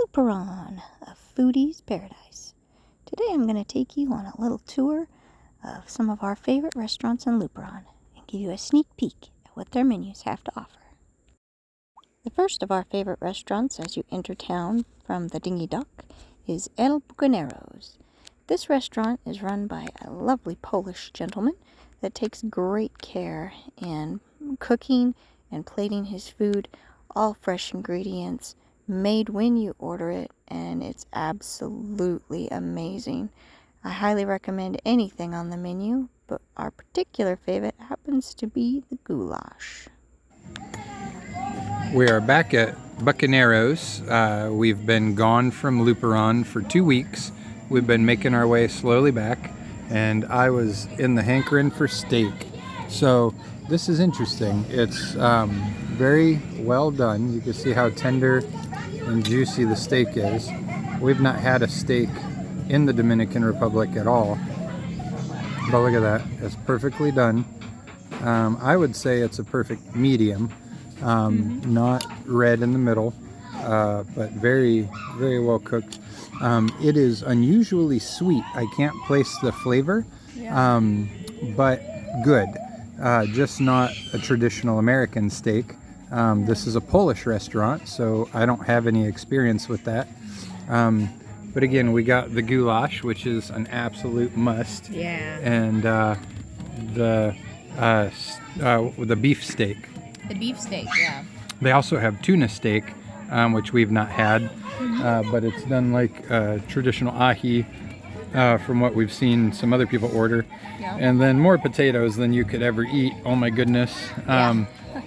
Luperon, a foodie's paradise. Today I'm going to take you on a little tour of some of our favorite restaurants in Luperon and give you a sneak peek at what their menus have to offer. The first of our favorite restaurants as you enter town from the Dingy Dock is El Bucaneros. This restaurant is run by a lovely Polish gentleman that takes great care in cooking and plating his food, all fresh ingredients, made when you order it, and it's absolutely amazing. I highly recommend anything on the menu, but our particular favorite happens to be the goulash. We are back at Bucaneros. We've been gone from Luperon for 2 weeks. We've been making our way slowly back, and I was in the hankering for steak. So this is interesting. It's very well done. You can see how tender and juicy the steak is. We've not had a steak in the Dominican Republic at all, but look at that. It's perfectly done. I would say it's a perfect medium, not red in the middle, but very, very well cooked. It is unusually sweet. I can't place the flavor, but good. Just not a traditional American steak. This is a Polish restaurant, so I don't have any experience with that. But again, we got the goulash, which is an absolute must. Yeah. And the beef steak. The beef steak, yeah. They also have tuna steak, which we've not had, but it's done like traditional ahi, from what we've seen some other people order. Yeah. And then more potatoes than you could ever eat. Oh my goodness.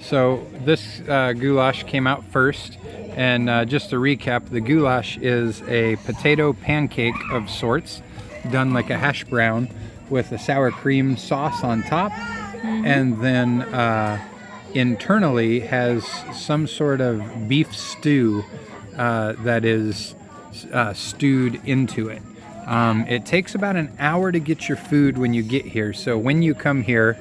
So this goulash came out first, and just to recap, the goulash is a potato pancake of sorts, done like a hash brown with a sour cream sauce on top, and then internally has some sort of beef stew that is stewed into it. It takes about an hour to get your food when you get here, so when you come here,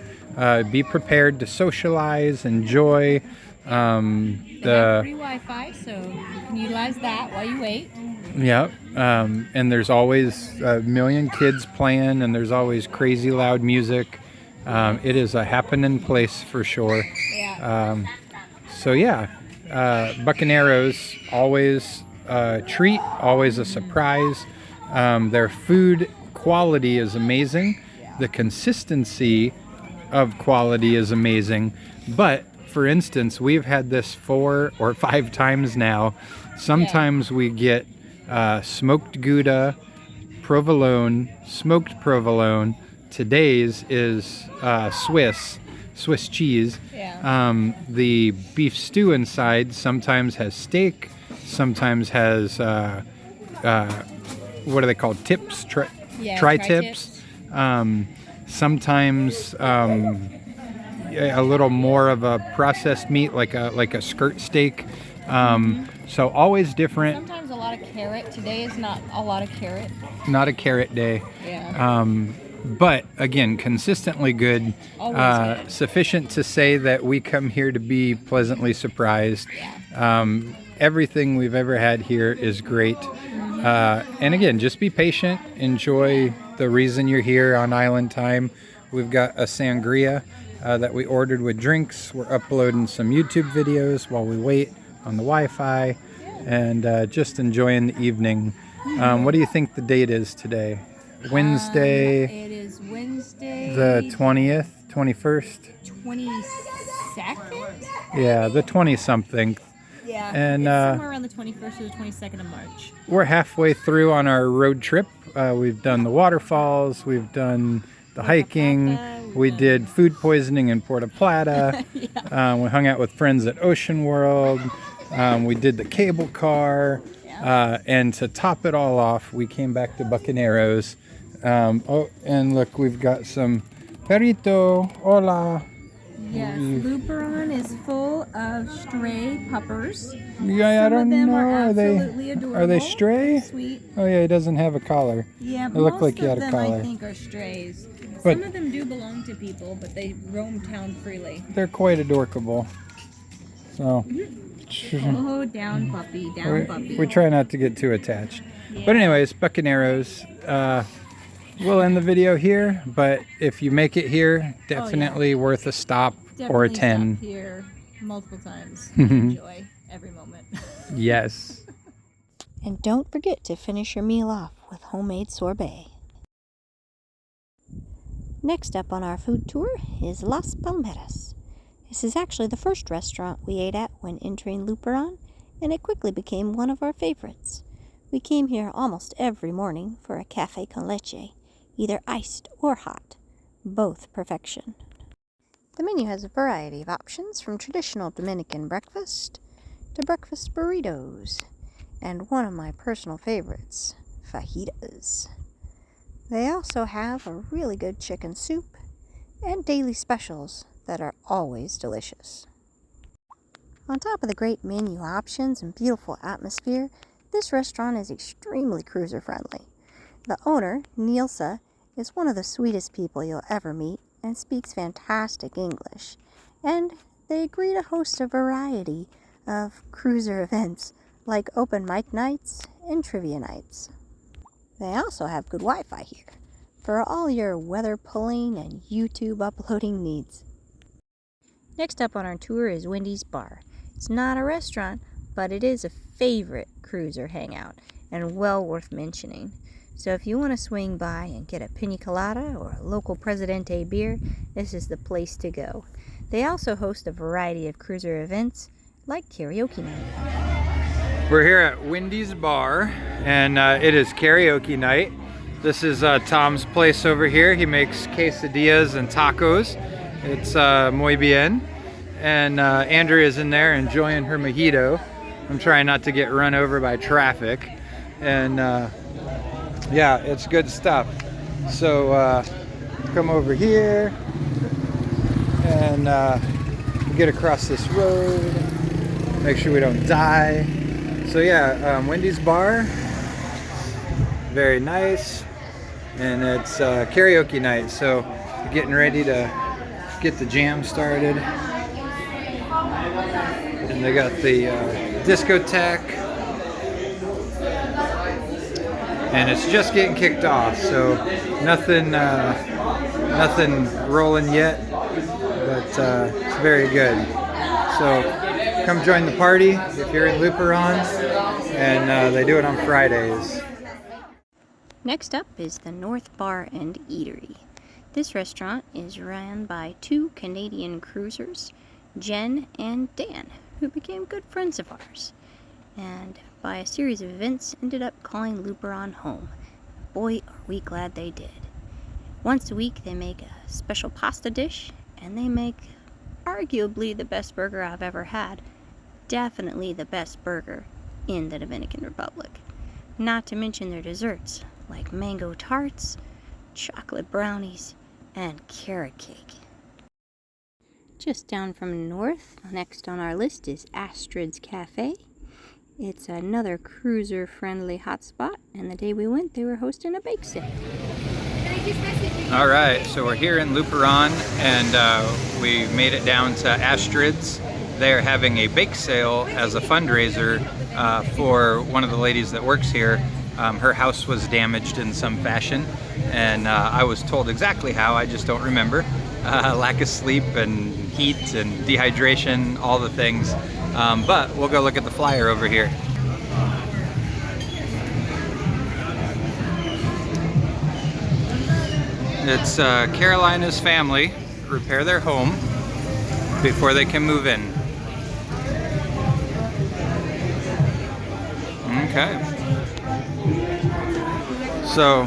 be prepared to socialize, enjoy. They have free Wi-Fi, so you can utilize that while you wait. Yep, and there's always a million kids playing, and there's always crazy loud music. It is a happening place for sure. Yeah. So yeah, Bucaneros, always a treat, always a surprise. Their food quality is amazing. The consistency of quality is amazing. But for instance, we've had this 4 or 5 times now. Sometimes we get smoked Gouda, provolone, smoked provolone. Today's is Swiss cheese. Yeah. The beef stew inside sometimes has steak, sometimes has what are they called? Tips? Tri-tips. Sometimes a little more of a processed meat, like a skirt steak. So always different. Sometimes a lot of carrot. Today is not a lot of carrot. Not a carrot day. Yeah. But again, consistently good. Always good. Sufficient to say that we come here to be pleasantly surprised. Yeah. Everything we've ever had here is great. And again, just be patient. Enjoy the reason you're here on island time. We've got a sangria that we ordered with drinks. We're uploading some YouTube videos while we wait on the Wi-Fi, and just enjoying the evening. What do you think the date is today? Wednesday. It is Wednesday. The 20th, 21st? 22nd? Yeah, the 20-something. Yeah, and it's somewhere around the 21st or the 22nd of March. We're halfway through on our road trip. We've done the waterfalls, we've done the hiking, we did food poisoning in Puerto Plata, Yeah. We hung out with friends at Ocean World, we did the cable car, and to top it all off, we came back to Bucaneros. Oh, and look, we've got some perrito, hola. Yes, Luperon is full of stray puppers. Yeah, I don't know. Are they adorable. Are they stray? Sweet. Oh yeah, he doesn't have a collar. Yeah, It looked most like he had of a them collar. I think are strays. But- Some of them do belong to people, but they roam town freely. They're quite adorable. So, much. Oh, down puppy, down puppy. We try not to get too attached. But anyways, Bucaneros. We'll end the video here, but if you make it here, definitely worth a stop or a 10. Stop here multiple times. Enjoy every moment. Yes. And don't forget to finish your meal off with homemade sorbet. Next up on our food tour is Las Palmeras. This is actually the first restaurant we ate at when entering Luperon, and it quickly became one of our favorites. We came here almost every morning for a café con leche, either iced or hot, both perfection. The menu has a variety of options from traditional Dominican breakfast to breakfast burritos, and one of my personal favorites, fajitas. They also have a really good chicken soup and daily specials that are always delicious. On top of the great menu options and beautiful atmosphere, this restaurant is extremely cruiser friendly. The owner, Nilsa, is one of the sweetest people you'll ever meet and speaks fantastic English. And they agree to host a variety of cruiser events like open mic nights and trivia nights. They also have good Wi-Fi here for all your weather pulling and YouTube uploading needs. Next up on our tour is Wendy's Bar. It's not a restaurant, but it is a favorite cruiser hangout and well worth mentioning. So if you want to swing by and get a pina colada or a local Presidente beer, this is the place to go. They also host a variety of cruiser events like karaoke night. We're here at Wendy's Bar, and it is karaoke night. This is Tom's place over here. He makes quesadillas and tacos. It's muy bien. And Andrea's in there enjoying her mojito. I'm trying not to get run over by traffic. And yeah, it's good stuff. So come over here and get across this road. Make sure we don't die. So yeah, Wendy's Bar, very nice, and it's karaoke night, so getting ready to get the jam started. And they got the discotheque, and it's just getting kicked off, so nothing rolling yet, but it's very good. So come join the party if you're in Luperon, and they do it on Fridays. Next up is the North Bar and Eatery. This restaurant is run by two Canadian cruisers, Jen and Dan, who became good friends of ours, and by a series of events ended up calling Luperon home. Boy, are we glad they did. Once a week they make a special pasta dish, and they make arguably the best burger I've ever had. Definitely the best burger in the Dominican Republic. Not to mention their desserts like mango tarts, chocolate brownies, and carrot cake. Just down from north, next on our list is Astrid's Cafe. It's another cruiser-friendly hotspot, and the day we went, they were hosting a bake sale. All right, so we're here in Luperon, and we made it down to Astrid's. They're having a bake sale as a fundraiser for one of the ladies that works here. Her house was damaged in some fashion, and I was told exactly how, I just don't remember. Lack of sleep and heat and dehydration, all the things. But we'll go look at the flyer over here. It's Carolina's family repair their home before they can move in. Okay. So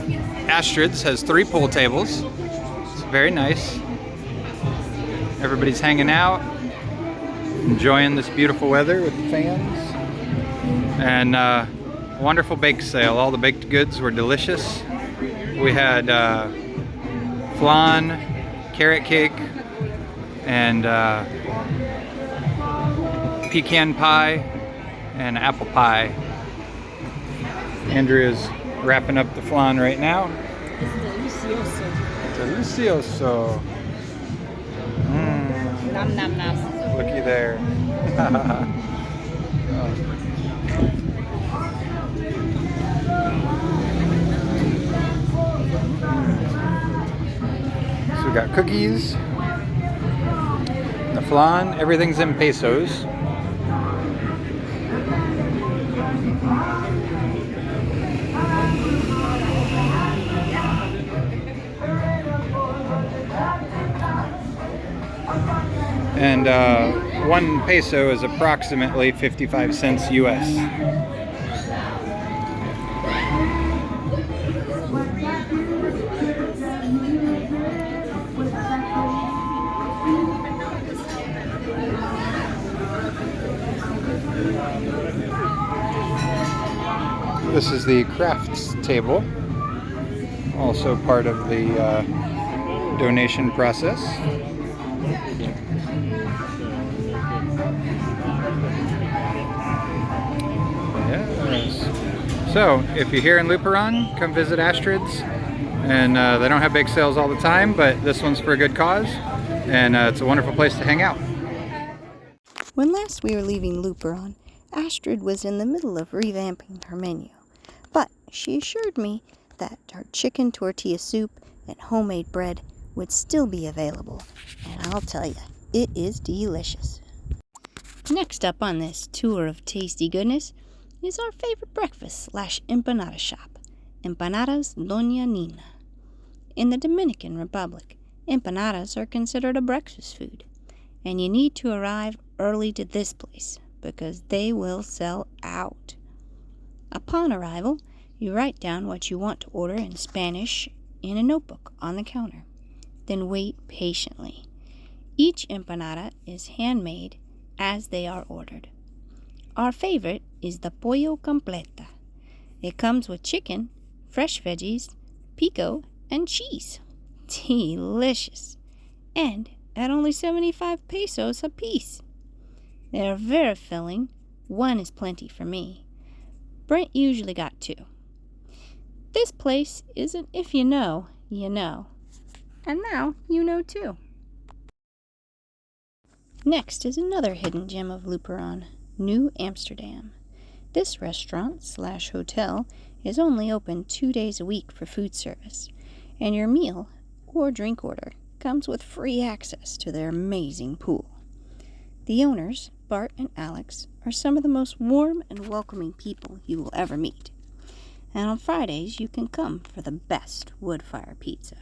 Astrid's has 3 pool tables. It's very nice. Everybody's hanging out, enjoying this beautiful weather with the fans. And wonderful bake sale. All the baked goods were delicious. We had flan, carrot cake, and pecan pie and apple pie. Andrea's wrapping up the flan right now. It's delicioso. Delicioso. Nom nom nom. Looky there. So we got cookies, the flan, everything's in pesos. And 1 peso is approximately 55 cents US. This is the crafts table, also part of the donation process. Yes. So, if you're here in Luperon, come visit Astrid's. And they don't have big sales all the time, but this one's for a good cause. And it's a wonderful place to hang out. When last we were leaving Luperon, Astrid was in the middle of revamping her menu. But she assured me that her chicken tortilla soup and homemade bread would still be available. And I'll tell you, it is delicious. Next up on this tour of tasty goodness is our favorite breakfast / empanada shop, Empanadas Doña Nina. In the Dominican Republic, empanadas are considered a breakfast food, and you need to arrive early to this place because they will sell out. Upon arrival, you write down what you want to order in Spanish in a notebook on the counter. Then wait patiently. Each empanada is handmade as they are ordered. Our favorite is the pollo completa. It comes with chicken, fresh veggies, pico, and cheese. Delicious. And at only 75 pesos a piece. They are very filling. 1 is plenty for me. Brent usually got 2. This place isn't if you know, you know. And now you know too. Next is another hidden gem of Luperon, New Amsterdam. This restaurant / hotel is only open 2 days a week for food service, and your meal or drink order comes with free access to their amazing pool. The owners, Bart and Alex, are some of the most warm and welcoming people you will ever meet. And on Fridays, you can come for the best wood-fire pizza.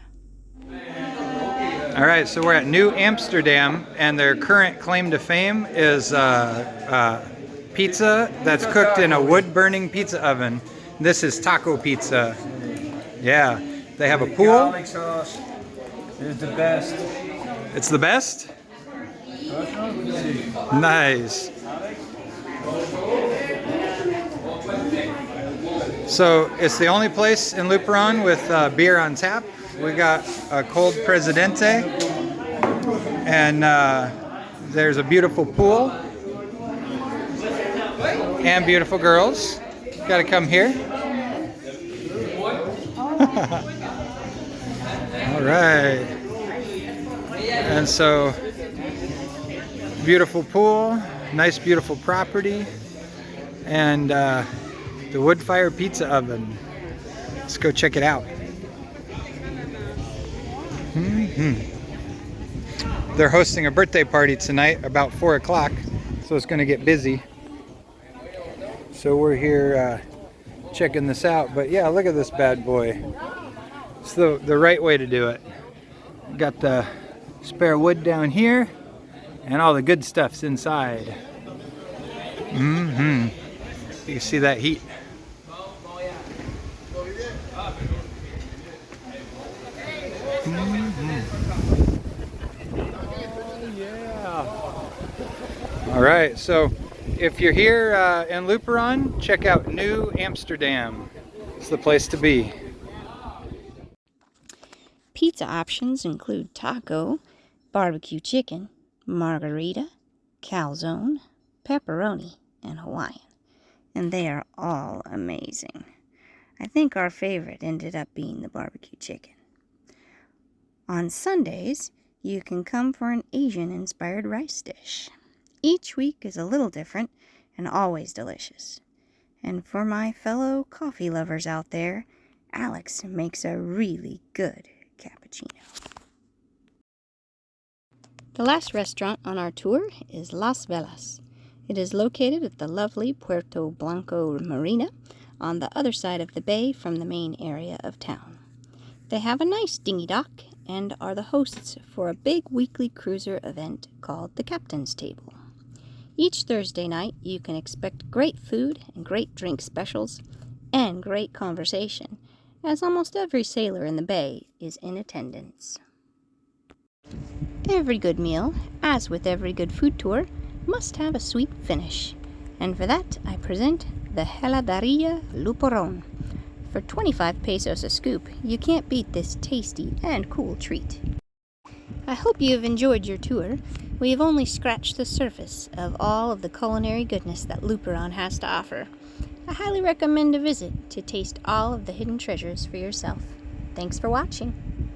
All right, so we're at New Amsterdam, and their current claim to fame is pizza that's cooked in a wood-burning pizza oven. This is taco pizza. Yeah, they have a pool. Garlic sauce is the best. It's the best? Nice. So it's the only place in Luperon with beer on tap. We got a cold Presidente, and there's a beautiful pool and beautiful girls. Got to come here. All right. And so, beautiful pool, nice beautiful property, and the wood fire pizza oven. Let's go check it out. They're hosting a birthday party tonight about 4 o'clock, so it's going to get busy. So we're here checking this out. But yeah, look at this bad boy. It's the right way to do it. Got the spare wood down here, and all the good stuff's inside. You can see that heat. All right, so if you're here in Luperon, check out New Amsterdam. It's the place to be. Pizza options include taco, barbecue chicken, margarita, calzone, pepperoni, and Hawaiian. And they are all amazing. I think our favorite ended up being the barbecue chicken. On Sundays, you can come for an Asian-inspired rice dish. Each week is a little different and always delicious. And for my fellow coffee lovers out there, Alex makes a really good cappuccino. The last restaurant on our tour is Las Velas. It is located at the lovely Puerto Blanco Marina on the other side of the bay from the main area of town. They have a nice dinghy dock and are the hosts for a big weekly cruiser event called the Captain's Table. Each Thursday night you can expect great food and great drink specials and great conversation, as almost every sailor in the bay is in attendance. Every good meal, as with every good food tour, must have a sweet finish, and for that I present the Heladeria Luperon. For 25 pesos a scoop, you can't beat this tasty and cool treat. I hope you have enjoyed your tour. We have only scratched the surface of all of the culinary goodness that Luperon has to offer. I highly recommend a visit to taste all of the hidden treasures for yourself. Thanks for watching.